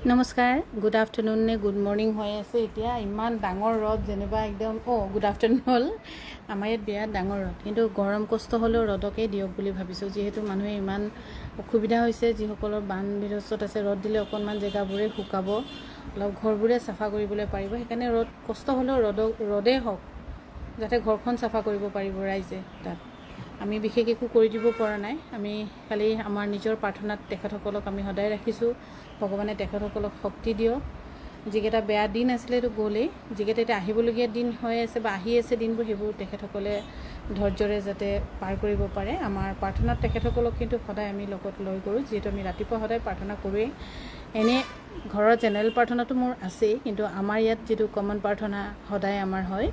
নমস্কাৰ, good afternoon নে good morning হৈ আছে। এতিয়া ইমান ডাঙৰ ৰ'দ, যেনিবা একদম গুড আফটাৰনুন হ'ল। আমাৰ ইয়াত বিৰাট ডাঙৰ ৰ'দ, কিন্তু গৰম কষ্ট হ'লেও ৰ'দকেই দিয়ক বুলি ভাবিছোঁ। যিহেতু মানুহে ইমান অসুবিধা হৈছে, যিসকলৰ বান বিধ্বস্ত আছে, ৰ'দ দিলে অকণমান জেগাবোৰে শুকাব, অলপ ঘৰবোৰে চাফা কৰিবলৈ পাৰিব। সেইকাৰণে ৰ'দ কষ্ট হ'লেও ৰ'দেই হওক, যাতে ঘৰখন চাফা কৰিব পাৰিব ৰাইজে। তাত আমি বিশেষ একো কৰি দিব পৰা নাই। আমি খালি আমাৰ নিজৰ প্ৰাৰ্থনাত তেখেতসকলক আমি সদায় ৰাখিছোঁ। ভগৱানে তেখেতসকলক শক্তি দিয়ক। যিকেইটা বেয়া দিন আছিলে সেইটো গ'লেই, যিকেইটা এতিয়া আহিবলগীয়া দিন হৈ আছে বা আহি আছে দিনবোৰ, সেইবোৰ তেখেতসকলে ধৈৰ্যৰে যাতে পাৰ কৰিব পাৰে। আমাৰ প্ৰাৰ্থনাত তেখেতসকলক কিন্তু সদায় আমি লগত লৈ কৰোঁ, যিহেতু আমি ৰাতিপুৱা সদায় প্ৰাৰ্থনা কৰোঁৱেই। এনেই ঘৰৰ জেনেৰেল প্ৰাৰ্থনাটো মোৰ আছেই, কিন্তু আমাৰ ইয়াত যিটো কমন প্ৰাৰ্থনা সদায় আমাৰ হয়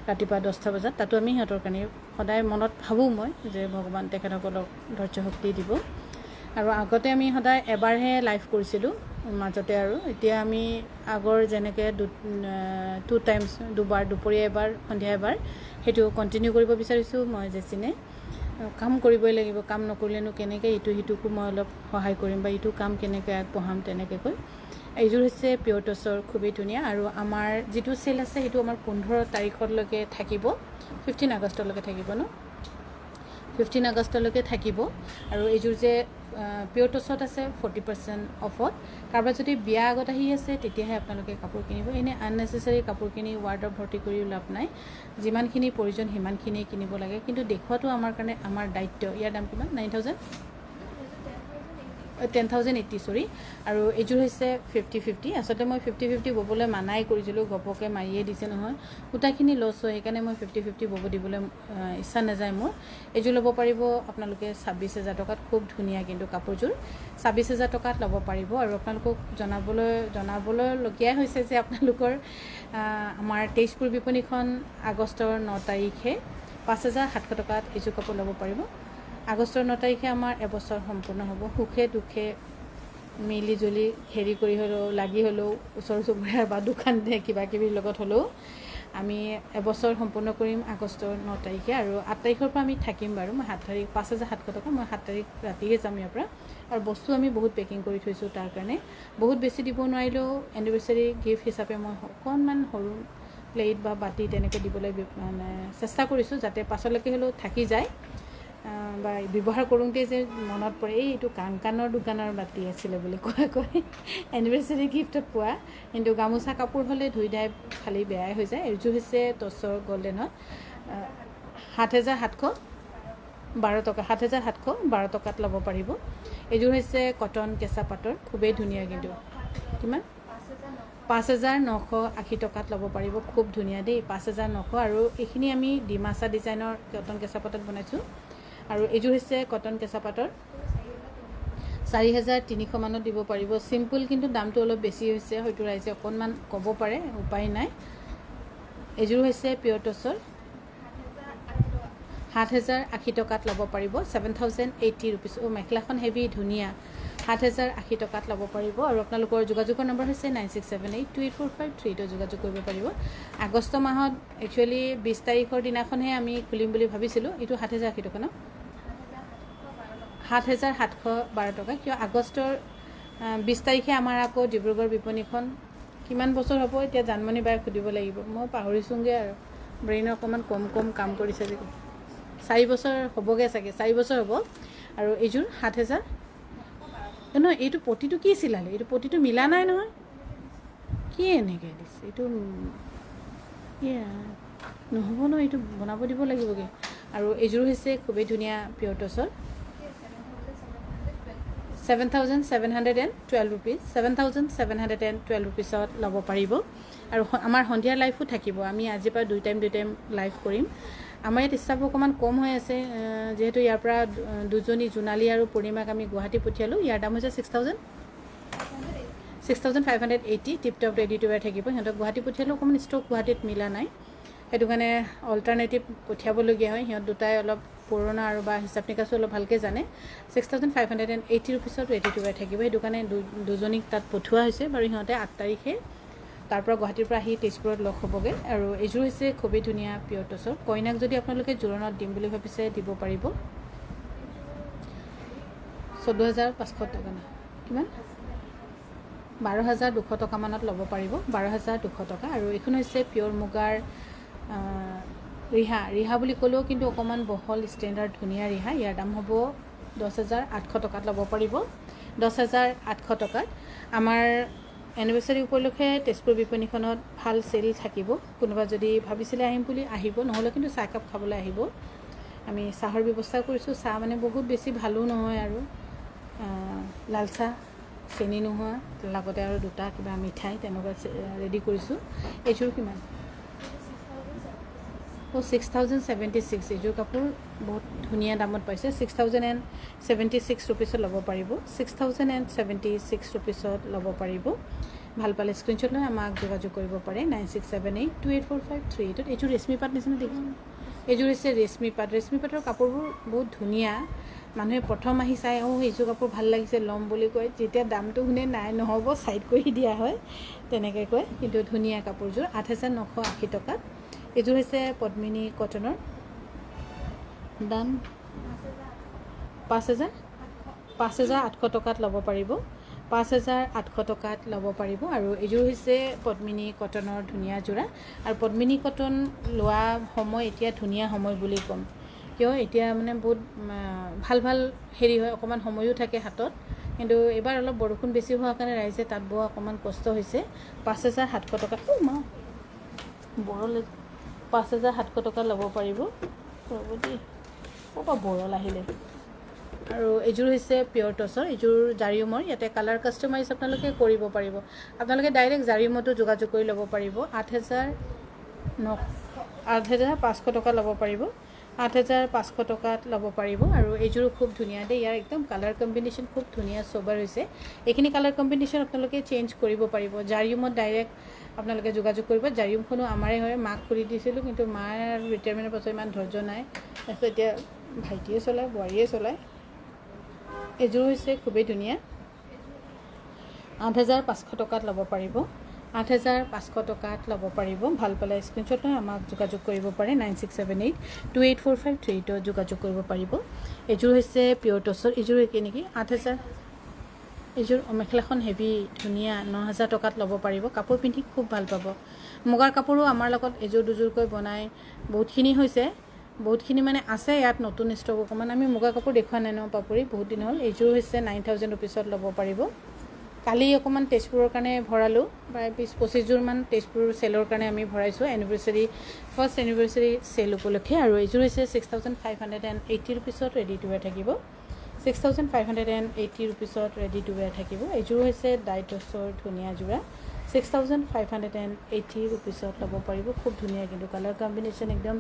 ৰাতিপুৱা 10টা বজাত, তাতো আমি সিহঁতৰ কাৰণে সদায় মনত ভাবোঁ মই যে ভগৱান তেখেতসকলক ধৈৰ্য শক্তি দিব। আৰু আগতে আমি সদায় এবাৰহে লাইভ কৰিছিলোঁ মাজতে, আৰু এতিয়া আমি আগৰ যেনেকৈ টু টাইমছ, দুবাৰ, দুপৰীয়া এবাৰ, সন্ধিয়া এবাৰ, সেইটো কণ্টিনিউ কৰিব বিচাৰিছোঁ। মই জেচিনে কাম কৰিবই লাগিব, কাম নকৰিলেনো কেনেকৈ ইটো সিটোকো মই অলপ সহায় কৰিম বা ইটো কাম কেনেকৈ আগবঢ়াম তেনেকৈ কৈ। এইযোৰ হৈছে পিয়ৰ টচৰ, খুবেই ধুনীয়া। আৰু আমাৰ যিটো চেল আছে সেইটো আমাৰ 15 তাৰিখলৈকে থাকিব, 15 আগষ্টলৈকে থাকিব ন, 15 আগষ্টলৈকে থাকিব। আৰু এইযোৰ যে পিয়ৰ টচত আছে 40% অফত। কাৰোবাৰ যদি বিয়া আগত আহি আছে তেতিয়াহে আপোনালোকে কাপোৰ কিনিব। এনেই আননেচেচাৰী কাপোৰ কিনি ৱাৰ্ডত ভৰ্তি কৰি লাভ নাই। যিমানখিনি প্ৰয়োজন সিমানখিনিয়ে কিনিব লাগে, কিন্তু দেখুৱাটো আমাৰ কাৰণে আমাৰ দায়িত্ব। ইয়াৰ দাম কিমান? 10,080 চৰি। আৰু এইযোৰ হৈছে 50-50। আচলতে মই 50-50 ব'বলৈ মানাই কৰিছিলোঁ, গপকে মাৰিয়ে দিছে নহয়, সূতাখিনি লছ হয়। সেইকাৰণে মই 50-50 ব'ব দিবলৈ ইচ্ছা নাযায় মোৰ। এইযোৰ ল'ব পাৰিব আপোনালোকে 26,000 টকাত। খুব ধুনীয়া কিন্তু কাপোৰযোৰ 26,000 টকাত ল'ব পাৰিব। আৰু আপোনালোকক জনাবলৈলগীয়াই হৈছে যে আপোনালোকৰ আমাৰ তেজপুৰ বিপণীখন আগষ্টৰ 9 তাৰিখে 5,700 টকাত এইযোৰ কাপোৰ ল'ব পাৰিব। আগষ্টৰ 9 তাৰিখে আমাৰ এবছৰ সম্পূৰ্ণ হ'ব। সুখে দুখে মিলি জুলি হেৰি কৰি হ'লেও, লাগি হ'লেও, ওচৰ চুবুৰীয়া বা দোকান কিবাকিবিৰ লগত হ'লেও আমি এবছৰ সম্পূৰ্ণ কৰিম আগষ্টৰ 9 তাৰিখে। আৰু 8 তাৰিখৰ পৰা আমি থাকিম বাৰু। মই 7 তাৰিখ 5,700 টকা, মই 7 তাৰিখ ৰাতিয়ে যাম ইয়াৰ পৰা। আৰু বস্তু আমি বহুত পেকিং কৰি থৈছোঁ, তাৰ কাৰণে বহুত বেছি দিব নোৱাৰিলেও এনিভাৰ্চাৰী গিফ্ট হিচাপে মই অকণমান সৰু প্লেট বা বাতি তেনেকৈ দিবলৈ মানে চেষ্টা কৰিছোঁ, যাতে পাছলৈকে হ'লেও থাকি যায় বা ব্যৱহাৰ কৰোঁতে যে মনত পৰে এইটো কাণৰ দোকানৰ বাতি আছিলে বুলি কয় এনিভাৰ্চাৰী গিফ্টত পোৱা। কিন্তু গামোচা কাপোৰ হ'লে ধুই ধাই খালি বেয়াই হৈ যায়। এইযোৰ হৈছে টচৰ গল্ডেনত 7,712 টকা, 7,712 টকাত ল'ব পাৰিব। এইযোৰ হৈছে কটন কেঁচা পাটৰ, খুবেই ধুনীয়া। কিন্তু কিমান? 5,980 টকাত ল'ব পাৰিব। খুব ধুনীয়া দেই, 5,900। আৰু এইখিনি আমি ডিমাচা ডিজাইনৰ কটন কেঁচা পাটত বনাইছোঁ। আৰু এইযোৰ হৈছে কটন কেঁচা পাটৰ, 4,300 মানত দিব পাৰিব। চিম্পুল, কিন্তু দামটো অলপ বেছি হৈছে, হয়তো ৰাইজে অকণমান ক'ব পাৰে, উপায় নাই। এইযোৰ হৈছে পিয়ৰ টচৰ, 7,080 টকাত ল'ব পাৰিব। 7,080 ৰুপিজ। মেখেলাখন হেভি ধুনীয়া, 7,080 টকাত ল'ব পাৰিব। আৰু আপোনালোকৰ যোগাযোগৰ নম্বৰ হৈছে 9678284532। যোগাযোগ কৰিব পাৰিব। আগষ্ট মাহত একচুৱেলি 20 তাৰিখৰ দিনাখনহে আমি খুলিম বুলি ভাবিছিলোঁ। এইটো 7,080 টকা ন, 7,712 টকা। কিয় আগষ্টৰ 20 তাৰিখে আমাৰ আকৌ ডিব্ৰুগড় বিপণীখন কিমান বছৰ হ'ব এতিয়া জানমণি বাই সুধিব লাগিব, মই পাহৰিছোঁগৈ। আৰু ব্ৰেইনৰ অকণমান কম কাম কৰিছে যে, 4 বছৰ হ'বগৈ চাগে, 4 বছৰ হ'ব। আৰু এইযোৰ 7,000 নহয়। এইটো পটিটো কি চিলালে? এইটো পটিটো মিলা নাই নহয়, কি এনেকৈ দিছে এইটো? কি নহ'ব ন, এইটো বনাব দিব লাগিবগৈ। আৰু এইযোৰ হৈছে খুবেই ধুনীয়া পিয়ৰ টচৰ, 7,712 ৰুপিজ, 7,712 ৰুপিজত ল'ব পাৰিব। আৰু আমাৰ সন্ধিয়া লাইভো থাকিব। আমি আজিৰ পৰা 2 টাইম লাইভ কৰিম। আমাৰ ইয়াত ষ্টাফো অকণমান কম হৈ আছে, যিহেতু ইয়াৰ পৰা দুজনী জোনালী আৰু পূৰ্ণিমাক আমি গুৱাহাটী পঠিয়ালোঁ। ইয়াৰ দাম হৈছে 6,580। টিপটপ ৰেডি টু ৱেৰ থাকিব। সিহঁতক গুৱাহাটী পঠিয়ালোঁ, অকণমান ষ্টক গুৱাহাটীত মিলা নাই, সেইটো কাৰণে অল্টাৰনেটিভ পঠিয়াবলগীয়া হয়। সিহঁত দুটাই অলপ পুৰণা আৰু বা হিচাপ নিকাচো অলপ ভালকৈ জানে। 6,580 ৰুপিজত ৰেডি টু ৱেৰ থাকিব। সেইটো কাৰণে দুজনীক তাত পঠোৱা হৈছে বাৰু। সিহঁতে 8 তাৰিখে তাৰ পৰা গুৱাহাটীৰ পৰা আহি তেজপুৰত লগ হ'বগৈ। আৰু এইযোৰ হৈছে খুবেই ধুনীয়া পিয়ৰ টচৰ। কইনাক যদি আপোনালোকে জোৰণত দিম বুলি ভাবিছে দিব পাৰিব। 14,500 টকা না কিমান? 12,200 টকামানত ল'ব পাৰিব, 12,200 টকা। আৰু এইখন হৈছে পিয়'ৰ মুগাৰ ৰিহা বুলি ক'লেও কিন্তু অকণমান বহল ষ্টেণ্ডাৰ্ড ধুনীয়া ৰিহা। ইয়াৰ দাম হ'ব 10,800 টকাত ল'ব পাৰিব, 10,800 টকাত। আমাৰ এনিভাৰ্চাৰী উপলক্ষে তেজপুৰ বিপণীখনত ভাল চেল থাকিব। কোনোবা যদি ভাবিছিলে আহিম বুলি আহিব, নহ'লে কিন্তু চাহ একাপ খাবলৈ আহিব। আমি চাহৰ ব্যৱস্থা কৰিছোঁ। চাহ মানে বহুত বেছি ভালো নহয় আৰু লাল চাহ, চেনি নোহোৱা, লগতে আৰু দুটা কিবা মিঠাই তেনেকুৱা ৰেডি কৰিছোঁ। এইযোৰ কিমান? 6,076। এইযোৰ কাপোৰ বহুত ধুনীয়া দামত পাইছে, 6,076 ৰুপিছত ল'ব পাৰিব, 6,076 ৰুপিছত ল'ব পাৰিব। ভাল পালে স্ক্ৰীনশ্বট লৈ আমাক যোগাযোগ কৰিব পাৰে 9678284538। এইযোৰ ৰেশমী পাট নিচিনা দেখিছোঁ। এইযোৰ হৈছে ৰেশমী পাট। ৰেশমী পাটৰ কাপোৰবোৰ বহুত ধুনীয়া। মানুহে প্ৰথম আহি চাই এইযোৰ কাপোৰ ভাল লাগিছে ল'ম বুলি কয়, যেতিয়া দামটো শুনে নাই নহ'ব ছাইড কৰি দিয়া হয়, তেনেকৈ কয়। কিন্তু ধুনীয়া কাপোৰযোৰ 8,980 টকাত। এইযোৰ হৈছে পদ্মিনী কটনৰ, দাম 5,800 টকাত ল'ব পাৰিব, 5,800 টকাত ল'ব পাৰিব। আৰু এইযোৰ হৈছে পদ্মিনী কটনৰ ধুনীয়া যোৰা। আৰু পদ্মিনী কটন লোৱা সময় এতিয়া ধুনীয়া সময় বুলি ক'ম, কিয় এতিয়া মানে বহুত ভাল হেৰি হয়, অকণমান সময়ো থাকে হাতত। কিন্তু এইবাৰ অলপ বৰষুণ বেছি হোৱাৰ কাৰণে ৰাইজে তাত বোৱা অকণমান কষ্ট হৈছে। 5,700 টকাত 5,700 টকা ল'ব পাৰিব। ৰ'ব দেই, ক'ৰপৰা বৰল আহিলে। আৰু এইযোৰ হৈছে পিয়'ৰ টচৰ, এইযোৰ জাৰিউমৰ। ইয়াতে কালাৰ কাষ্টমাইজ আপোনালোকে কৰিব পাৰিব। আপোনালোকে ডাইৰেক্ট জাৰিউমতো যোগাযোগ কৰি ল'ব পাৰিব। 8,500 টকা ল'ব পাৰিব, 8,500 টকাত ল'ব পাৰিব। আৰু এইযোৰো খুব ধুনীয়া দেই, ইয়াৰ একদম কালাৰ কম্বিনেশ্যন খুব ধুনীয়া চোবাৰ হৈছে। এইখিনি কালাৰ কম্বিনেশ্যন আপোনালোকে চেঞ্জ কৰিব পাৰিব। জাৰিউমত ডাইৰেক্ট আপোনালোকে যোগাযোগ কৰিব। জাৰিউমখনো আমাৰে হয়, মাক খুলি দিছিলোঁ, কিন্তু মাৰ ৰিটায়াৰমেণ্টৰ পাছত ইমান ধৈৰ্য নাই, তাৰপিছত এতিয়া ভাইটিয়ে চলায়, বোৱাৰীয়ে চলায়। এইযোৰ হৈছে খুবেই ধুনীয়া, 8,500 টকাত ল'ব পাৰিব, 8,500 টকাত ল'ব পাৰিব। ভাল পালে স্ক্ৰীনশ্বট লৈ আমাক যোগাযোগ কৰিব পাৰে 9678284538 যোগাযোগ কৰিব পাৰিব। এইযোৰ হৈছে পিয়'ৰ টচৰ, এইযোৰ একে নেকি, 8,000। এইযোৰ মেখেলাখন হেভি ধুনীয়া, 9,000 টকাত ল'ব পাৰিব। কাপোৰ পিন্ধি খুব ভাল পাব। মুগাৰ কাপোৰো আমাৰ লগত এযোৰ দুযোৰকৈ বনাই বহুতখিনি হৈছে, বহুতখিনি মানে আছে ইয়াত নতুন ষ্টক অকণমান। আমি মুগা কাপোৰ দেখুওৱা নাই ন পাপৰি, বহুত দিন হ'ল। এইযোৰ হৈছে 9,000 ৰুপিছত ল'ব পাৰিব। কালি অকণমান তেজপুৰৰ কাৰণে ভৰালোঁ, প্ৰায় 20-25যোৰমান তেজপুৰ চেলৰ কাৰণে আমি ভৰাইছোঁ ফাৰ্ষ্ট এনিভাৰ্চাৰী চেল উপলক্ষে। আৰু এইযোৰ হৈছে 6,580 ৰুপিছত ৰেডি টু ৱেৰ থাকিব, 6,580 ৰুপিছত ৰেডি টু ৱেৰ থাকিব। এইযোৰ হৈছে ডাইটছৰ ধুনীয়া যোৰা, 6,580 ৰুপিছত ল'ব পাৰিব। খুব ধুনীয়া, কিন্তু কালাৰ কম্বিনেশ্যন একদম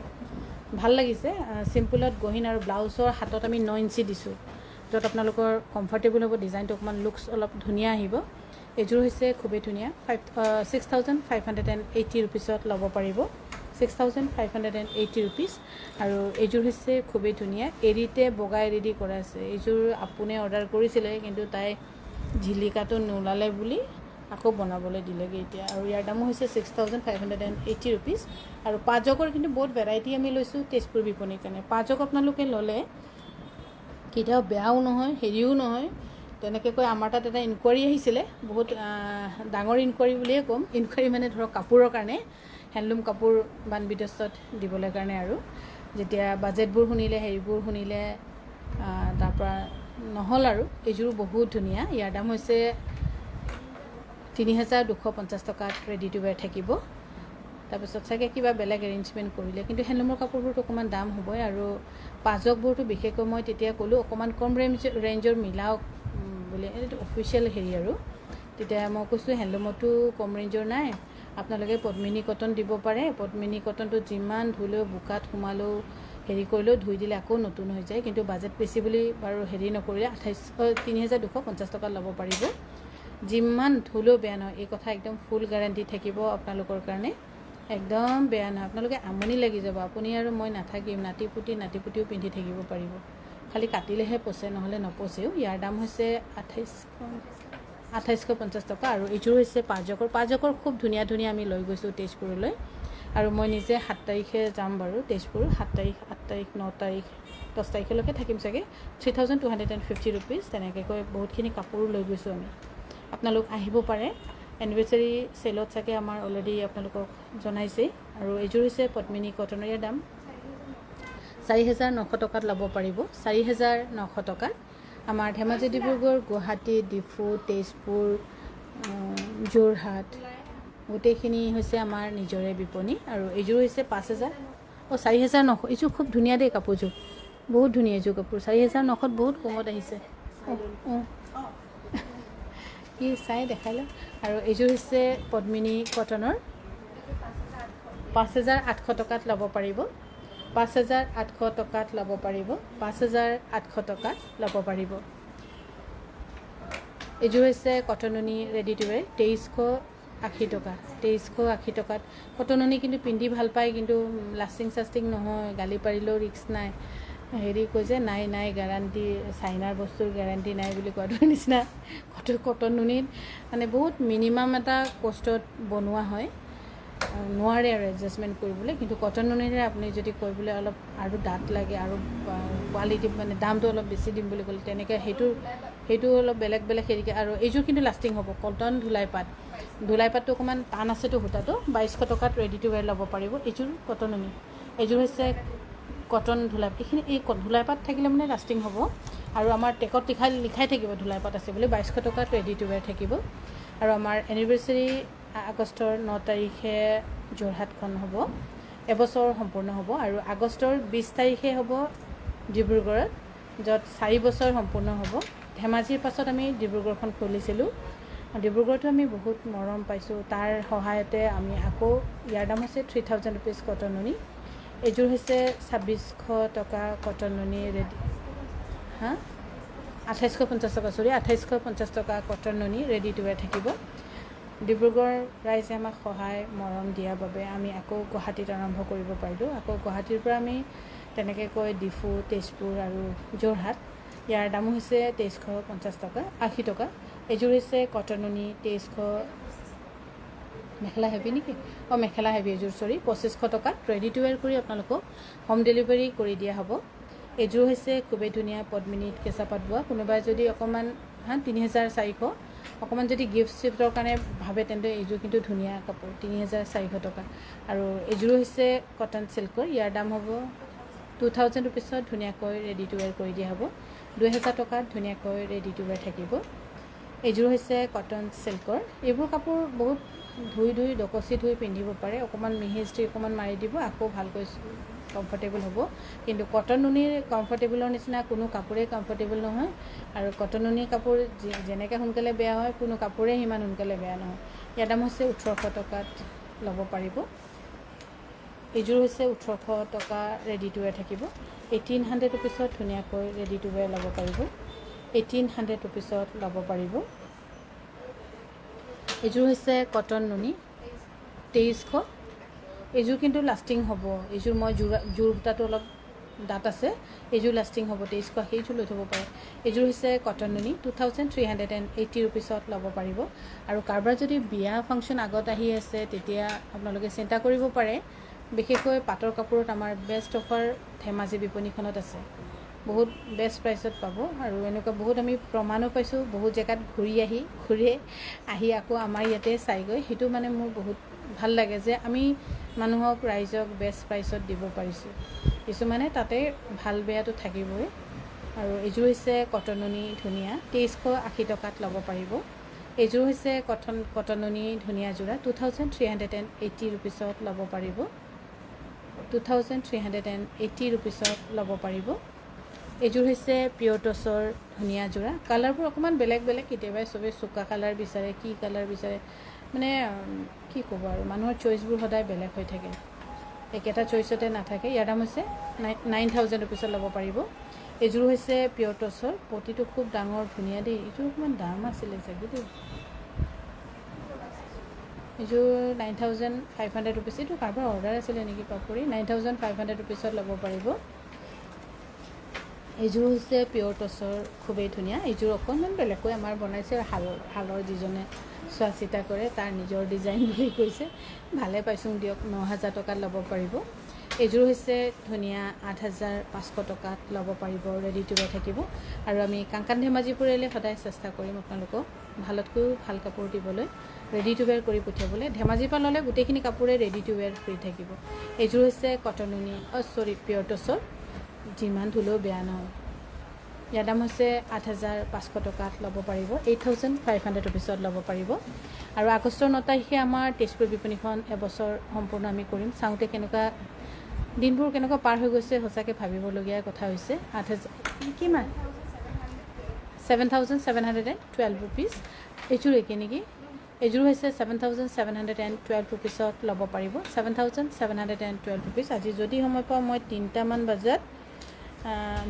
ভাল লাগিছে। চিম্পুলত গহীন আৰু ব্লাউজৰ হাতত আমি 9 ইঞ্চি দিছোঁ, য'ত আপোনালোকৰ কমফৰ্টেবল হ'ব, ডিজাইনটো অকণমান লুকছ অলপ ধুনীয়া আহিব। এইযোৰ হৈছে খুবেই ধুনীয়া, 6,580 ৰুপিছত ল'ব পাৰিব, 6,580 ৰুপিছ। আৰু এইযোৰ হৈছে খুবেই ধুনীয়া, এৰিতে বগা এৰি দি কৰা আছে। এইযোৰ আপোনে অৰ্ডাৰ কৰিছিলে, কিন্তু তাই ঝিলিকাটো নোলালে বুলি আকৌ বনাবলৈ দিলেগৈ এতিয়া। আৰু ইয়াৰ দামো হৈছে 6,580 ৰুপিছ। আৰু পাজকৰ কিন্তু বহুত ভেৰাইটি আমি লৈছোঁ তেজপুৰ বিপণীৰ কাৰণে। পাজক আপোনালোকে ল'লে কেতিয়াও বেয়াও নহয়, হেৰিও নহয়। তেনেকৈ কৈ আমাৰ তাত এটা ইনকুৱাৰী আহিছিলে, বহুত ডাঙৰ ইনকুৱাৰী বুলিয়ে ক'ম। ইনকুৱাৰী মানে ধৰক কাপোৰৰ কাৰণে, হেণ্ডলুম কাপোৰ বানবিডষ্টত দিবলৈ কাৰণে। আৰু যেতিয়া বাজেটবোৰ শুনিলে, হেৰিবোৰ শুনিলে, তাৰপৰা নহ'ল আৰু। এইযোৰো বহুত ধুনীয়া, ইয়াৰ দাম হৈছে 3,250 টকাত ৰেডি টু ৱেৰ থাকিব। তাৰপিছত চাগে কিবা বেলেগ এৰেঞ্জমেণ্ট কৰিলে, কিন্তু হেণ্ডলুমৰ কাপোৰবোৰতো অকণমান দাম হ'বই। আৰু পাজকবোৰতো বিশেষকৈ মই তেতিয়া ক'লোঁ অকণমান কম ৰেঞ্জৰ মিলাওক বুলি, এইটো অফিচিয়েল হেৰি আৰু। তেতিয়া মই কৈছোঁ হেণ্ডলুমতো কম ৰেঞ্জৰ নাই, আপোনালোকে পদ্মিনী কটন দিব পাৰে। পদ্মিনী কটনটো যিমান ধুলেও, বোকাত সোমালেও, হেৰি কৰিলেও, ধুই দিলে আকৌ নতুন হৈ যায়। কিন্তু বাজেট বেছি বুলি বাৰু হেৰি নকৰিলে 3,250 টকাত ল'ব পাৰিব। যিমান ধুলেও বেয়া নহয়, এই কথা একদম ফুল গেৰাণ্টি থাকিব আপোনালোকৰ কাৰণে, একদম বেয়া নহয়। আপোনালোকে আমনি লাগি যাব, আপুনি আৰু মই নাথাকিম, নাতিপুতিও পিন্ধি থাকিব পাৰিব। খালি কাটিলেহে পচে, নহ'লে নপচেও। ইয়াৰ দাম হৈছে 2,850 টকা। আৰু এইযোৰ হৈছে পাজকৰ খুব ধুনীয়া ধুনীয়া আমি লৈ গৈছোঁ তেজপুৰলৈ। আৰু মই নিজে 7 তাৰিখে যাম বাৰু তেজপুৰ, 7 তাৰিখ, 8 তাৰিখ, 9 তাৰিখ, 10 তাৰিখলৈকে থাকিম চাগে। 3,250 ৰুপিজ তেনেকৈ কৈ বহুতখিনি কাপোৰো লৈ গৈছোঁ আমি। আপোনালোক আহিব পাৰে। এনিভাৰ্চাৰী চেলত চাগে আমাৰ অলৰেডি আপোনালোকক জনাইছেই। আৰু এইযোৰ হৈছে পদ্মিনী কটনৰ, ইয়াৰ দাম 4,900 টকাত ল'ব পাৰিব। 4,900 টকাত আমাৰ ধেমাজি, ডিব্ৰুগড়, গুৱাহাটী, ডিফু, তেজপুৰ, যোৰহাট গোটেইখিনি হৈছে আমাৰ নিজৰে বিপণী। আৰু এইযোৰ হৈছে 5,000 4,900। এইযোৰ খুব ধুনীয়া দেই, কাপোৰযোৰ বহুত ধুনীয়া। এইযোৰ কাপোৰ 4,900ত বহুত কমত আহিছে। কি চাই দেখাই লওক। আৰু এইযোৰ হৈছে পদ্মিনী কটনৰ, 5,800 টকাত ল'ব পাৰিব। 5,800 টকাত ল'ব পাৰিব। 5,800 টকাত ল'ব পাৰিব। এইযোৰ হৈছে কটনুনি ৰেডি টু ৱেৰ, 2,380 টকা। 2,380 টকাত কটনুনি কিন্তু পিন্ধি ভাল পায়, কিন্তু লাষ্টিং চাষ্টিং নহয়, গালি পাৰিলেও ৰিক্স নাই। হেৰি কৈ যে নাই গেৰাণ্টি, চাইনাৰ বস্তুৰ গেৰাণ্টি নাই বুলি কোৱাটোৰ নিচিনা। কটনুনিত মানে বহুত মিনিমাম এটা কষ্টত বনোৱা হয়, নোৱাৰে আৰু এডজাষ্টমেণ্ট কৰিবলৈ। কিন্তু কটনুনিৰে আপুনি যদি কৈ বোলে অলপ আৰু ডাঠ লাগে আৰু কোৱালিটি মানে দামটো অলপ বেছি দিম বুলি ক'লে, তেনেকৈ সেইটো অলপ বেলেগ হেৰিকৈ। আৰু এইযোৰ কিন্তু লাষ্টিং হ'ব। কটন ধুলাইপাতটো অকণমান টান আছেতো সূতাটো। 2,200 টকাত ৰেডি টু ৱেৰ ল'ব পাৰিব। এইযোৰ কটনুনি, এইযোৰ হৈছে কটন ধুলাইপাত। এই ধুলাইপাত থাকিলে মানে লাষ্টিং হ'ব। আৰু আমাৰ টেকত লিখাই থাকিব ধুলাইপাত আছে বুলি। 2,200 টকাত ৰেডি টু ৱেৰ থাকিব। আৰু আমাৰ এনিভাৰ্চাৰী আগষ্টৰ 9 তাৰিখে যোৰহাটখন হ'ব, এবছৰ সম্পূৰ্ণ হ'ব। আৰু আগষ্টৰ 20 তাৰিখে হ'ব ডিব্ৰুগড়ত, য'ত 4 বছৰ সম্পূৰ্ণ হ'ব। ধেমাজিৰ পাছত আমি ডিব্ৰুগড়খন খুলিছিলোঁ। ডিব্ৰুগড়তো আমি বহুত মৰম পাইছোঁ, তাৰ সহায়তে আমি আকৌ, ইয়াৰ দাম হৈছে 3,000 ৰুপিজ কটনুনি। এইযোৰ হৈছে 2,600 টকা কটনুনি ৰেডি, 2,850 টকা, 2,850 টকা কটনুনি ৰেডি টু ৱেৰ থাকিব। ডিব্ৰুগড় ৰাইজে আমাক সহায় মৰম দিয়াৰ বাবে আমি আকৌ গুৱাহাটীত আৰম্ভ কৰিব পাৰিলোঁ। আকৌ গুৱাহাটীৰ পৰা আমি তেনেকৈ কৈ ডিফু, তেজপুৰ আৰু যোৰহাট। ইয়াৰ দামো হৈছে 2,350 টকা, 80 টকা। এইযোৰ হৈছে কটনুনি 2,300, মেখেলা হেভি নেকি? মেখেলা হেভি এইযোৰ 2,500 টকাত ৰেডি টু ৱেৰ কৰি আপোনালোকক হোম ডেলিভাৰী কৰি দিয়া হ'ব। এইযোৰ হৈছে খুবেই ধুনীয়া পদ্মিনীত কেঁচা পাত বোৱা। কোনোবাই যদি অকণমান 3,400, অকণমান যদি গিফ্ট চিফ্টৰ কাৰণে ভাবে, তেন্তে এইযোৰ কিন্তু ধুনীয়া কাপোৰ, 3,400 টকা। আৰু এইযোৰ হৈছে কটন চিল্কৰ। ইয়াৰ দাম হ'ব 2,000 ৰুপিছত ধুনীয়াকৈ ৰেডি টু ৱেৰ কৰি দিয়া হ'ব। 2,000 টকাত ধুনীয়াকৈ ৰেডি টু ৱেৰ থাকিব। এইযোৰ হৈছে কটন চিল্কৰ। এইবোৰ কাপোৰ বহুত ধুই ডকচি ধুই পিন্ধিব পাৰে। অকণমান মিহি ইস্ত্ৰি অকণমান মাৰি দিব, আকৌ ভালকৈ কমফৰ্টেবল হ'ব। কিন্তু কটনুনিৰ কমফৰ্টেবলৰ নিচিনা কোনো কাপোৰেই কমফৰ্টেবল নহয়। আৰু কটনুনি কাপোৰ যেনেকৈ সোনকালে বেয়া হয়, কোনো কাপোৰেই সিমান সোনকালে বেয়া নহয়। ইয়াৰ দাম হৈছে 1,800 টকাত ল'ব পাৰিব। এইযোৰ হৈছে 1,800 টকা ৰেডি টু ৱেৰ থাকিব। 1,800 ৰুপিছত ধুনীয়াকৈ ৰেডি টু ৱেৰ ল'ব পাৰিব। 1,800 ৰুপিছত ল'ব পাৰিব। এইযোৰ হৈছে কটন নুনি, 2,300। এইযোৰ কিন্তু লাষ্টিং হ'ব। এইযোৰ মই জোৰ সূতাটো অলপ ডাঠ আছে, এইযোৰ লাষ্টিং হ'ব। 2,300, সেইযোৰ লৈ থ'ব পাৰে। এইযোৰ হৈছে কটন নুনি, 2,380 ৰুপিছত ল'ব পাৰিব। আৰু কাৰোবাৰ যদি বিয়া ফাংচন আগত আহি আছে, তেতিয়া আপোনালোকে চিন্তা কৰিব পাৰে। বিশেষকৈ পাটৰ কাপোৰত আমাৰ বেষ্ট অফাৰ ধেমাজি বিপণীখনত আছে, বহুত বেষ্ট প্ৰাইচত পাব। আৰু এনেকুৱা বহুত আমি প্ৰমাণো পাইছোঁ, বহুত জেগাত ঘূৰি আহি আকৌ আমাৰ ইয়াতে চাইগৈ। সেইটো মানে মোৰ বহুত ভাল লাগে যে আমি মানুহক, ৰাইজক বেষ্ট প্ৰাইচত দিব পাৰিছোঁ। কিছুমানে তাতে ভাল বেয়াটো থাকিবই। আৰু এইযোৰ হৈছে কটনুনি ধুনীয়া, 2,380 টকাত ল'ব পাৰিব। এইযোৰ হৈছে কটনুনি ধুনীয়া যোৰা, 2,380 ৰুপিছত ল'ব পাৰিব। 2,380 ৰুপিছত ল'ব পাৰিব। এইযোৰ হৈছে পিয়ৰ টচৰ ধুনীয়া যোৰা। কালাৰবোৰ অকণমান বেলেগ, কেতিয়াবা চবেই চোকা কালাৰ বিচাৰে, কি কালাৰ বিচাৰে, মানে কি ক'ব আৰু, মানুহৰ চইচবোৰ সদায় বেলেগ হৈ থাকে, একেটা চইচতে নাথাকে। ইয়াৰ দাম হৈছে 9,000 ৰুপিছত ল'ব পাৰিব। এইযোৰ হৈছে পিয়ৰ টচৰ, পটিটো খুব ডাঙৰ ধুনীয়া দেই। এইযোৰ অকণমান দাম আছিলে চাগে দেই। এইযোৰ 9,500 ৰুপিছ। এইটো কাৰোবাৰ অৰ্ডাৰ আছিলে নেকি পাপৰি? 9,500 ৰুপিছত ল'ব পাৰিব। এইযোৰ হৈছে পিয়ৰ টচৰ, খুবেই ধুনীয়া। এইযোৰ অকণমান বেলেগকৈ আমাৰ বনাইছে, শালৰ যিজনে চোৱা চিতা কৰে তাৰ নিজৰ ডিজাইন বুলি কৈছে। ভালে পাইছোঁ দিয়ক। 9,000 টকাত ল'ব পাৰিব। এইযোৰ হৈছে ধুনীয়া, 8,500 টকাত ল'ব পাৰিব। ৰেডি টু ৱেৰ থাকিব। আৰু আমি কাংকান ধেমাজিপুৰলৈ সদায় চেষ্টা কৰিম আপোনালোকক ভালতকৈও ভাল কাপোৰ দিবলৈ, ৰেডি টু ৱেৰ কৰি পঠিয়াবলৈ। ধেমাজিৰ পৰা ল'লে গোটেইখিনি কাপোৰে ৰেডি টু ৱেৰ ফ্ৰী থাকিব। এইযোৰ হৈছে কটন নুনি পিয়ৰ টচৰ, যিমান ধুলেও বেয়া নহয়। ইয়াৰ দাম হৈছে 8,500 টকাত ল'ব পাৰিব, 8,500 ৰুপিছত ল'ব পাৰিব। আৰু আগষ্টৰ 9 তাৰিখে আমাৰ তেজপুৰ বিপণীখন এবছৰ সম্পূৰ্ণ আমি কৰিম। চাওঁতে দিনবোৰ কেনেকুৱা পাৰ হৈ গৈছে, সঁচাকৈ ভাবিবলগীয়া কথা হৈছে। 8,000 কিমান 7,712 ৰুপিজ। এইযোৰ একে নেকি? এইযোৰ হৈছে 7,712 ৰুপিছত ল'ব পাৰিব, 7,712 ৰুপিজ। আজি যদি সময় পাওঁ মই 3টামান বজাত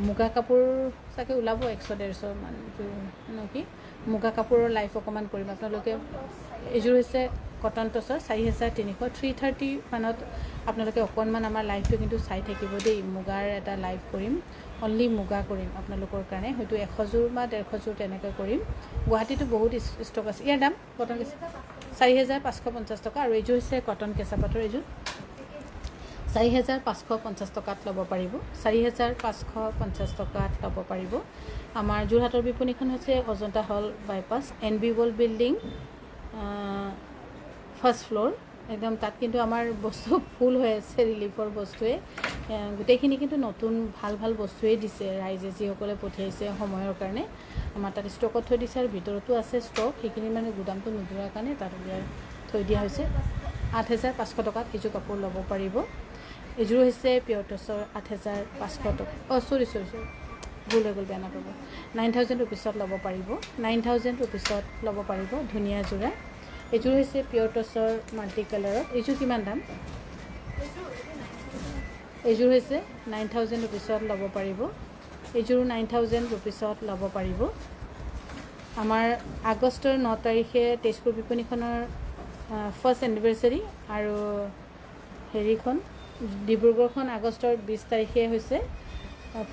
মুগা কাপোৰ চাগে ওলাব 100-150 মান নেকি, মুগা কাপোৰৰ লাইভ অকণমান কৰিম আপোনালোকে। এইযোৰ হৈছে কটন টচৰ 4,300, 3:30 মানত আপোনালোকে অকণমান আমাৰ লাইভটো কিন্তু চাই থাকিব দেই। মুগাৰ এটা লাইভ কৰিম, অনলি মুগা কৰিম আপোনালোকৰ কাৰণে, হয়তো 100 যোৰ বা 150 যোৰ তেনেকৈ কৰিম। গুৱাহাটীতো বহুত ষ্টক আছে। ইয়াৰ দাম কটন 4,550 টকা। আৰু এইযোৰ হৈছে কটন কেঁচা পাটৰ, এইযোৰ 4,550 টকাত ল'ব পাৰিব, 4,550 টকাত ল'ব পাৰিব। আমাৰ যোৰহাটৰ বিপণীখন হৈছে Ajanta hall bypass, NB world building, first floor একদম। তাত কিন্তু আমাৰ বস্তু ফুল হৈ আছে, ৰিলিফৰ বস্তুৱে। গোটেইখিনি কিন্তু নতুন ভাল ভাল বস্তুৱেই দিছে ৰাইজে, যিসকলে পঠিয়াইছে সময়ৰ কাৰণে। আমাৰ তাত ষ্টকত থৈ দিছে, আৰু ভিতৰতো আছে ষ্টক, সেইখিনি মানে গুদামটো নোযোৱাৰ কাৰণে তাত উলিয়াই থৈ দিয়া হৈছে। 8,500 টকাত এইযোৰ কাপোৰ ল'ব পাৰিব। এইযোৰ হৈছে পিয়ৰ টচৰ 8,500 টকা, চৰি ভুল হৈ গ'ল, বেয়া নাপাব। 9,000 ৰুপিছত ল'ব পাৰিব, 9,000 ৰুপিছত ল'ব পাৰিব, ধুনীয়া যোৰা। এইযোৰ হৈছে পিয়ৰ টচৰ মাল্টি কালাৰত। এইযোৰ কিমান দাম? এইযোৰ হৈছে 9,000 ৰুপিছত ল'ব পাৰিব, এইযোৰ 9,000 ৰুপিছত ল'ব পাৰিব। আমাৰ আগষ্টৰ 9 তাৰিখে তেজপুৰ বিপণীখনৰ ফাৰ্ষ্ট এনিভাৰ্চাৰী, আৰু হেৰিখন ডিব্ৰুগড়খন আগষ্টৰ 20 তাৰিখে হৈছে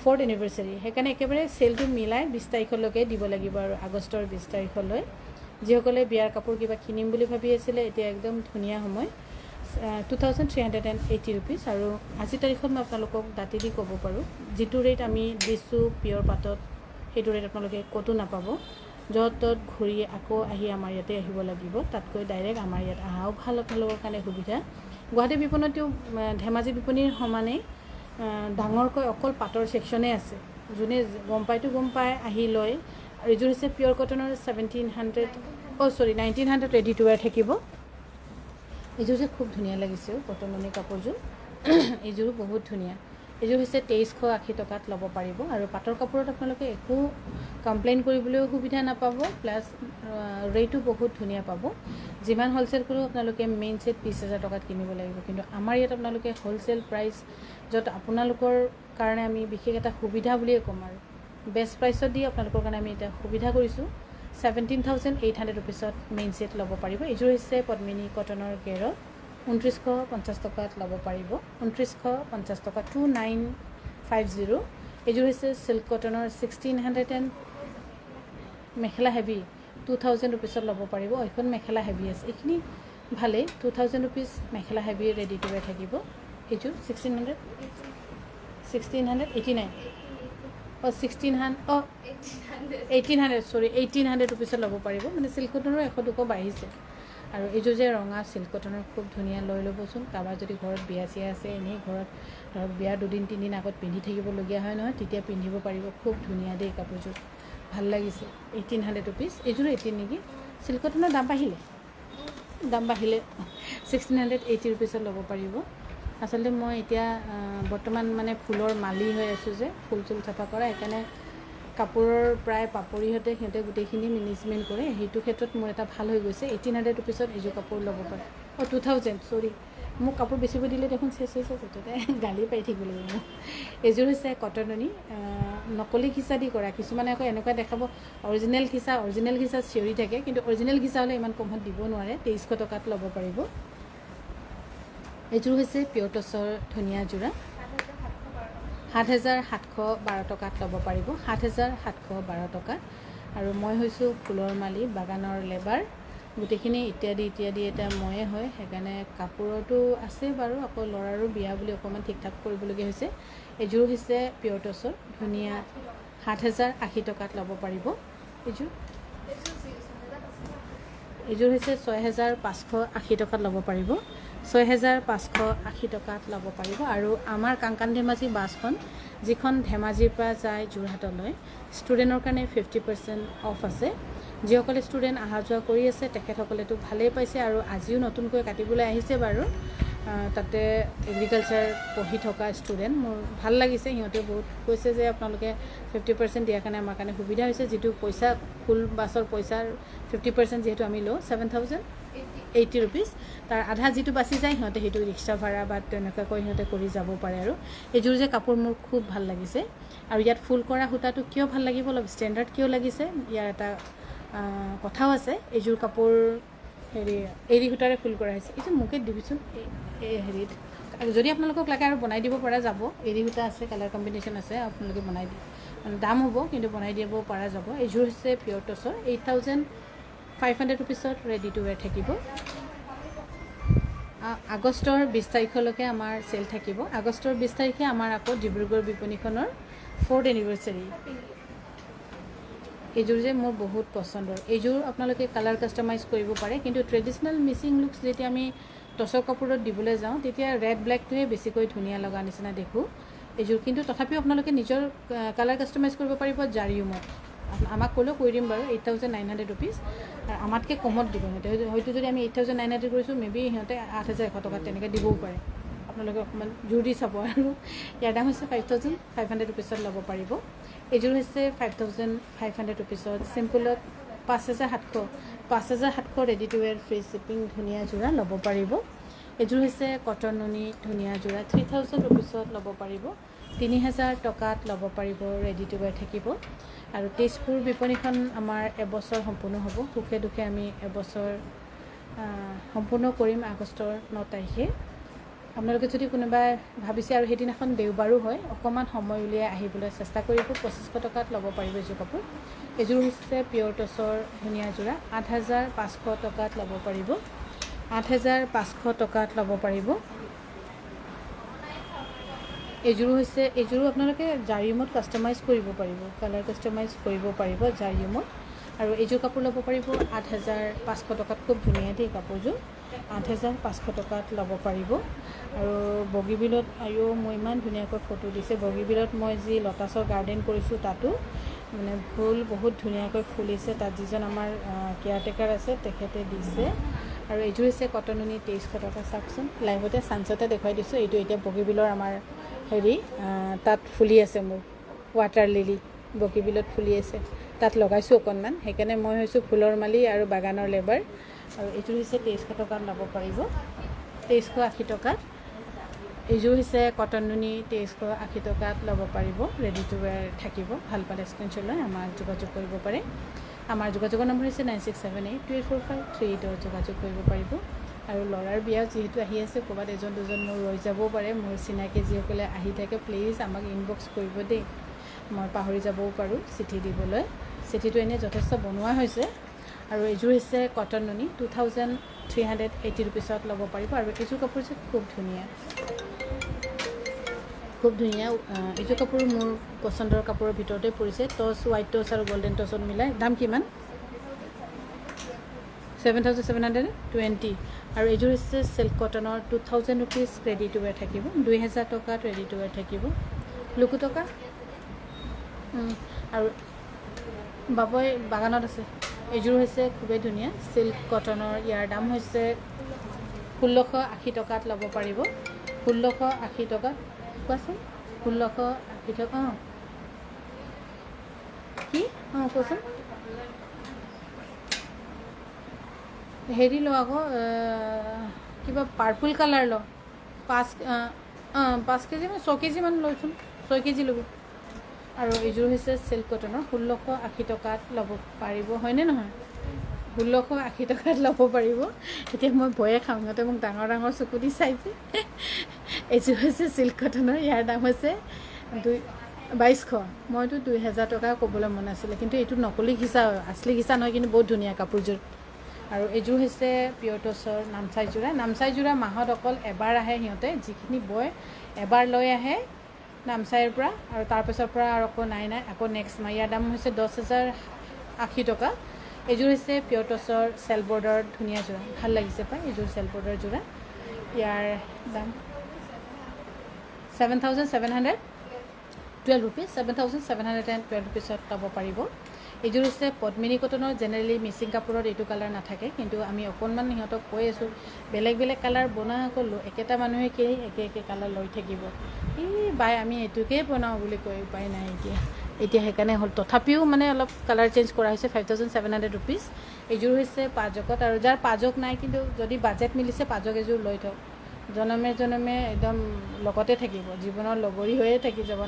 4th এনিভাৰ্চাৰী। সেইকাৰণে একেবাৰে চেলটো মিলাই 20 তাৰিখলৈকে দিব লাগিব, আৰু আগষ্টৰ 20 তাৰিখলৈ। যিসকলে বিয়াৰ কাপোৰ কিবা কিনিম বুলি ভাবি আছিলে, এতিয়া একদম ধুনীয়া সময়। 2,380 ৰুপিজ। আৰু আজিৰ তাৰিখত মই আপোনালোকক দাঁতি দি ক'ব পাৰোঁ, যিটো ৰেট আমি দিছোঁ পিয়ৰ পাটত, সেইটো ৰেট আপোনালোকে ক'তো নাপাব। য'ত ত'ত ঘূৰি আকৌ আহি আমাৰ ইয়াতে আহিব লাগিব, তাতকৈ ডাইৰেক্ট আমাৰ ইয়াত অহাও ভাল, আপোনালোকৰ কাৰণে সুবিধা। গুৱাহাটী বিপণীতো ধেমাজি বিপণীৰ সমানেই ডাঙৰকৈ অকল পাটৰ ছেকশ্যনেই আছে। যোনে গম পায়তো গম পায়, আহি লয়। আৰু এইযোৰ হৈছে পিয়ৰ কটনৰ 1900 ৰেডি টু ৱেৰ থাকিব। এইযোৰ যে খুব ধুনীয়া লাগিছে কটন নুনি কাপোৰযোৰ, এইযোৰো বহুত ধুনীয়া। এইযোৰ হৈছে 2,180 টকাত ল'ব পাৰিব। আৰু পাটৰ কাপোৰত আপোনালোকে একো কমপ্লেইন কৰিবলৈও সুবিধা নাপাব, প্লাছ ৰেটো বহুত ধুনীয়া পাব। যিমান হ'লচেল কৰিও আপোনালোকে মেইন ছেট 20,000 টকাত কিনিব লাগিব, কিন্তু আমাৰ ইয়াত আপোনালোকে হ'লচেল প্ৰাইচ, য'ত আপোনালোকৰ কাৰণে আমি বিশেষ এটা সুবিধা বুলিয়ে ক'ম, আৰু বেষ্ট প্ৰাইচত দি আপোনালোকৰ কাৰণে আমি এটা সুবিধা কৰিছোঁ। 17,800 ৰুপিছত মেইন ছেট ল'ব পাৰিব। এইযোৰ হৈছে পদ্মিনী কটনৰ গেৰত, 2950 টকাত ল'ব পাৰিব, 2950 টকা, 2950। এইযোৰ হৈছে চিল্ক কটনৰ 1600 মেখেলা হেভি, 2,000 ৰুপিছত ল'ব পাৰিব। এইখন মেখেলা হেভি আছে, এইখিনি ভালেই, 2,000 rupees mekhela heavy ready to ৱেৰ থাকিব। এইযোৰ 1,689, 1,800 ৰুপিছত ল'ব পাৰিব। মানে চিল্ক কটনৰ 100-200 বাঢ়িছে। আৰু এইযোৰ যে ৰঙা চিল্ক কটনৰ খুব ধুনীয়া, লৈ ল'বচোন। কাৰোবাৰ যদি ঘৰত বিয়া চিয়া আছে, এনেই ঘৰত ধৰক বিয়াৰ 2-3 দিন আগত পিন্ধি থাকিবলগীয়া হয় নহয়, তেতিয়া পিন্ধিব পাৰিব। খুব ধুনীয়া দেই কাপোৰযোৰ, ভাল লাগিছে। 1,800 ৰুপিজ। এইযোৰো 18 নেকি? চিল্ক কটনৰ দাম বাঢ়িলে 1,680 ৰুপিছত ল'ব পাৰিব। আচলতে মই এতিয়া বৰ্তমান মানে ফুলৰ মালি হৈ আছোঁ যে, ফুল চুল চাফা কৰা, সেইকাৰণে কাপোৰৰ প্ৰায় পাপৰিহঁতে সিহঁতে গোটেইখিনি মেনেজমেণ্ট কৰে। সেইটো ক্ষেত্ৰত মোৰ এটা ভাল হৈ গৈছে। 1,800 ৰুপিছত এইযোৰ কাপোৰ ল'ব পাৰে। 2,000, চৰি, মোক কাপোৰ বেচিব দিলে দেখোন চেচ গালি পাৰি থাকিব লাগিব মোক। এইযোৰ হৈছে কটন নুনি, নকলি খিচা দি কৰা। কিছুমানে আকৌ এনেকুৱা দেখাব অৰিজিনেল খিচা চিঞৰি থাকে, কিন্তু অৰিজিনেল খিচা হ'লে ইমান কমত দিব নোৱাৰে। 2,300 টকাত ল'ব পাৰিব। এইযোৰ হৈছে পিয়ৰ টচৰ ধুনীয়া যোৰা, 7,712 টকাত ল'ব পাৰিব, 7,712 টকাত। আৰু মই হৈছোঁ ফুলৰ মালি, বাগানৰ লেবাৰ, গোটেইখিনি ইত্যাদি এটা ময়ে হয়। সেইকাৰণে কাপোৰতো আছে বাৰু, আকৌ ল'ৰাৰো বিয়া বুলি অকণমান ঠিক ঠাক কৰিবলগীয়া হৈছে। এইযোৰ হৈছে পিয়ৰ টচৰ ধুনীয়া, 7,080 টকাত ল'ব পাৰিব। এইযোৰ এইযোৰ হৈছে 6,580 টকাত ল'ব পাৰিব, 6,580 টকাত ল'ব পাৰিব। আৰু আমাৰ কাংকান ধেমাজি বাছখন যিখন ধেমাজিৰ পৰা যায় যোৰহাটলৈ, ষ্টুডেণ্টৰ কাৰণে 50% অফ আছে। যিসকলে ষ্টুডেণ্ট অহা যোৱা কৰি আছে তেখেতসকলেতো ভালেই পাইছে, আৰু আজিও নতুনকৈ কাটিবলৈ আহিছে বাৰু। তাতে এগ্ৰিকালচাৰ পঢ়ি থকা ষ্টুডেণ্ট, মোৰ ভাল লাগিছে, সিহঁতে বহুত কৈছে যে আপোনালোকে 50% দিয়াৰ কাৰণে আমাৰ কাৰণে সুবিধা হৈছে। যিটো পইচা ফুল বাছৰ পইচাৰ 50% যিহেতু আমি লওঁ 7,080 ৰুপিজ, তাৰ আধা যিটো বাচি যায় সিহঁতে সেইটো ৰিক্সা ভাড়া বা তেনেকুৱাকৈ সিহঁতে কৰি যাব পাৰে। আৰু এইযোৰ যে কাপোৰ মোৰ খুব ভাল লাগিছে, আৰু ইয়াত ফুল কৰা সূতাটো কিয় ভাল লাগিব, অলপ ষ্টেণ্ডাৰ্ড কিয় লাগিছে, ইয়াৰ এটা কথাও আছে। এইযোৰ কাপোৰ এৰী সূতাৰে ফুল কৰা হৈছে। এইটো মোকে দিবিচোন হেৰিত, যদি আপোনালোকক লাগে আৰু বনাই দিব পৰা যাব। এৰী সূতা আছে, কালাৰ কম্বিনেশ্যন আছে, আপোনালোকে বনাই মানে দাম হ'ব কিন্তু বনাই দিব পৰা যাব। এইযোৰ হৈছে পিয়ৰ টচৰ, 8,500 ৰুপিছত ৰেডি টু ৱেৰ থাকিব। আগষ্টৰ 20 তাৰিখলৈকে আমাৰ চেল থাকিব। আগষ্টৰ 20 তাৰিখে আমাৰ আকৌ ডিব্ৰুগড় বিপণীখনৰ 4th এনিভাৰ্চাৰী। এইযোৰ যে মোৰ বহুত পচন্দৰ। এইযোৰ আপোনালোকে কালাৰ কাষ্টমাইজ কৰিব পাৰে, কিন্তু ট্ৰেডিশ্যনেল মিচিং লুকছ যেতিয়া আমি টচৰ কাপোৰত দিবলৈ যাওঁ তেতিয়া ৰেড ব্লেকটোৱে বেছিকৈ ধুনীয়া লগা নিচিনা দেখোঁ এইযোৰ। কিন্তু তথাপিও আপোনালোকে নিজৰ কালাৰ কাষ্টমাইজ কৰিব পাৰিব জাৰিউমত। আমাক ক'লেও কৰি দিম বাৰু, 8,900 ৰুপিজ। আমাতকৈ কমত দিব সিহঁতে, হয়তো যদি আমি 8,900 কৰিছোঁ মে বি সিহঁতে 8,100 টকাত তেনেকৈ দিবও পাৰে। আপোনালোকে অকণমান জোৰ দি চাব। আৰু ইয়াৰ দাম হৈছে 5,500 ৰুপিছত ল'ব পাৰিব। এইযোৰ হৈছে 5,500 ৰুপিছত, চিম্পুলত 5,700 ৰেডি টু ৱেৰ ফ্ৰী শ্বিপিং ধুনীয়া যোৰা ল'ব পাৰিব। এইযোৰ হৈছে কটন নুনি ধুনীয়া যোৰা, 3,000 ৰুপিছত ল'ব পাৰিব, 3,000 টকাত ল'ব পাৰিব, ৰেডি টু ৱেৰ থাকিব। আৰু তেজপুৰ বিপণীখন আমাৰ এবছৰ সম্পূৰ্ণ হ'ব, সুখে দুখে আমি এবছৰ সম্পূৰ্ণ কৰিম আগষ্টৰ 9 তাৰিখে। আপোনালোকে যদি কোনোবাই ভাবিছে আৰু সেইদিনাখন দেওবাৰো হয়, অকণমান সময় উলিয়াই আহিবলৈ চেষ্টা কৰিব। 2,500 টকাত ল'ব পাৰিব এইযোৰ কাপোৰ। এইযোৰ হৈছে পিয়ৰ টচৰ ধুনীয়া যোৰা, 8,500 টকাত ল'ব পাৰিব, 8,500 টকাত ল'ব পাৰিব। এইযোৰো আপোনালোকে জাৰিউমত কাষ্টমাইজ কৰিব পাৰিব, কালাৰ কাষ্টমাইজ কৰিব পাৰিব জাৰিউমত। আৰু এইযোৰ কাপোৰ ল'ব পাৰিব 8,500 টকাত। খুব ধুনীয়া দেই কাপোৰযোৰ, 8,500 টকাত ল'ব পাৰিব। আৰু বগীবিলত মই ইমান ধুনীয়াকৈ ফটো দিছে। বগীবিলত মই যি লটাছৰ গাৰ্ডেন কৰিছোঁ তাতো মানে ফুল বহুত ধুনীয়াকৈ ফুলিছে। তাত যিজন আমাৰ কেয়াৰটেকাৰ আছে তেখেতে দিছে। আৰু এইযোৰ হৈছে কটন নুনি, 2,300 টকা। চাওকচোন, লাইভতে চানচতে দেখুৱাই দিছোঁ। এইটো এতিয়া বগীবিলৰ আমাৰ তাত ফুলি আছে মোৰ ৱাটাৰ লিলি, বগীবিলত ফুলি আছে, তাত লগাইছোঁ অকণমান, সেইকাৰণে মই হৈছোঁ ফুলৰ মালি আৰু বাগানৰ লেবাৰ। আৰু এইযোৰ হৈছে 2,300 টকাত ল'ব পাৰিব, 2,380 টকাত। এইযোৰ হৈছে কটন নুনি, 2,380 টকাত ল'ব পাৰিব, ৰেডি টু ৱেৰ থাকিব। ভাল পালে স্ক্ৰীনশ্বট লৈ আমাক যোগাযোগ কৰিব পাৰে। আমাৰ যোগাযোগৰ নম্বৰ হৈছে 9678284538, যোগাযোগ কৰিব পাৰিব। আৰু ল'ৰাৰ বিয়া যিহেতু আহি আছে, ক'ৰবাত এজন দুজন মোৰ ৰৈ যাবও পাৰে। মোৰ চিনাকি যিসকলে আহি থাকে প্লিজ আমাক ইনবক্স কৰিব দেই, মই পাহৰি যাবও পাৰোঁ চিঠি দিবলৈ। চিঠিটো এনেই যথেষ্ট বনোৱা হৈছে। আৰু এইযোৰ হৈছে কটন নুনি, 2,380 ৰুপিছত ল'ব পাৰিব। আৰু এইযোৰ কাপোৰ যে খুব ধুনীয়া, খুব ধুনীয়া। এইযোৰ কাপোৰ মোৰ পচন্দৰ কাপোৰৰ ভিতৰতে পৰিছে। টচ, হোৱাইট টচ আৰু গল্ডেন টচত মিলাই। দাম কিমান? 7,720। আৰু এইযোৰ হৈছে চিল্ক কটনৰ, 2,000 ৰুপিজ ৰেডি টু ৱেৰ থাকিব, 2,000 টকাত ৰেডি টু ৱেৰ থাকিব। লুকু টকা। আৰু বাবৈ বাগানত আছে। এইযোৰ হৈছে খুবেই ধুনীয়া চিল্ক কটনৰ, ইয়াৰ দাম হৈছে 1,680 টকাত ল'ব পাৰিব, 1,680 টকাত। কোৱাচোন, 1,680 টকা। কি কোৱাচোন, হেৰি ল আকৌ, কিবা পাৰ্পল কালাৰ ল, 5 কেজি মানে 6 কেজিমান লৈচোন, 6 কেজি ল'ব। আৰু এইযোৰ হৈছে চিল্ক কটনৰ, 1,680 টকাত ল'ব পাৰিব, হয়নে নহয়? 1,680 টকাত ল'ব পাৰিব। এতিয়া মই ভয়ে খাওঁ, সিহঁতে মোক ডাঙৰ ডাঙৰ চকু দি চাইছে। এইযোৰ হৈছে চিল্ক কটনৰ, ইয়াৰ দাম হৈছে 2,200। মইতো 2,000 টকা ক'বলৈ মন আছিলে, কিন্তু এইটো নকলি ঘিচা, আচলি ঘিচা নহয়, কিন্তু বহুত ধুনীয়া কাপোৰযোৰ। আৰু এইযোৰ হৈছে পিয়ৰ টচৰ নামচাই যোৰা। নামচাই যোৰা মাহত অকল এবাৰ আহে সিহঁতে, যিখিনি বয় এবাৰ লৈ আহে নামচাইৰ পৰা, আৰু তাৰপিছৰ পৰা আৰু আকৌ নাই আকৌ নেক্সট মাহ। ইয়াৰ দাম হৈছে 10,080 টকা। এইযোৰ হৈছে পিয়ৰ টচৰ চেল বৰ্ডাৰ ধুনীয়া যোৰা, ভাল লাগিছে পাই এইযোৰ চেল বৰ্ডাৰ যোৰা। ইয়াৰ দাম 7,712 ৰুপিজ, 7,712 ৰুপিজত পাব পাৰিব। এইযোৰ হৈছে পদ্মিনী কটনৰ। জেনেৰেলি মিচিং কাপোৰত এইটো কালাৰ নাথাকে, কিন্তু আমি অকণমান সিহঁতক কৈ আছোঁ বেলেগ বেলেগ কালাৰ বনাই আকৌ একেটা মানুহে কিনি একে কালাৰ লৈ থাকিব, বাই আমি এইটোকেই বনাওঁ বুলি কৈ উপায় নাই এতিয়া সেইকাৰণে হ'ল। তথাপিও মানে অলপ কালাৰ চেঞ্জ কৰা হৈছে। 5,700 ৰুপিজ। এইযোৰ হৈছে পাজকত, আৰু যাৰ পাজক নাই কিন্তু যদি বাজেট মিলিছে পাজক এযোৰ লৈ থওক, জনমে জনমে একদম লগতে থাকিব, জীৱনৰ লগৰী হৈয়ে থাকি যাব,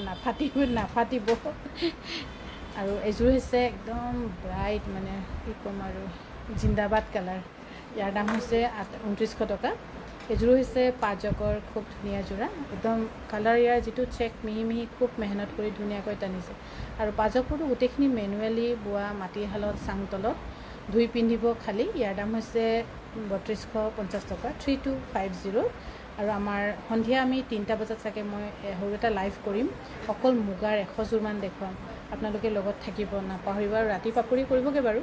নাফাটিব। আৰু এইযোৰ হৈছে একদম ব্ৰাইট, মানে কি ক'ম আৰু জিন্দাবাদ কালাৰ। ইয়াৰ দাম হৈছে 2900 টকা। এইযোৰ হৈছে পাজকৰ খুব ধুনীয়া যোৰা, একদম কালাৰ ইয়াৰ যিটো চেক মিহি মিহি, খুব মেহনত কৰি ধুনীয়াকৈ টানিছে। আৰু পাজকবোৰতো গোটেইখিনি মেনুৱেলি বোৱা, মাটিশালত চাংতলত ধুই পিন্ধিব খালী। ইয়াৰ দাম হৈছে 3250 টকা, 3250। আৰু আমাৰ সন্ধিয়া আমি 3টা বজাত চাগে মই সৰু এটা লাইভ কৰিম, অকল মুগাৰ 100 যোৰমান দেখুৱাম, আপোনালোকে লগত থাকিব নাপাহৰিব। আৰু ৰাতি পাপৰি কৰিবগৈ বাৰু।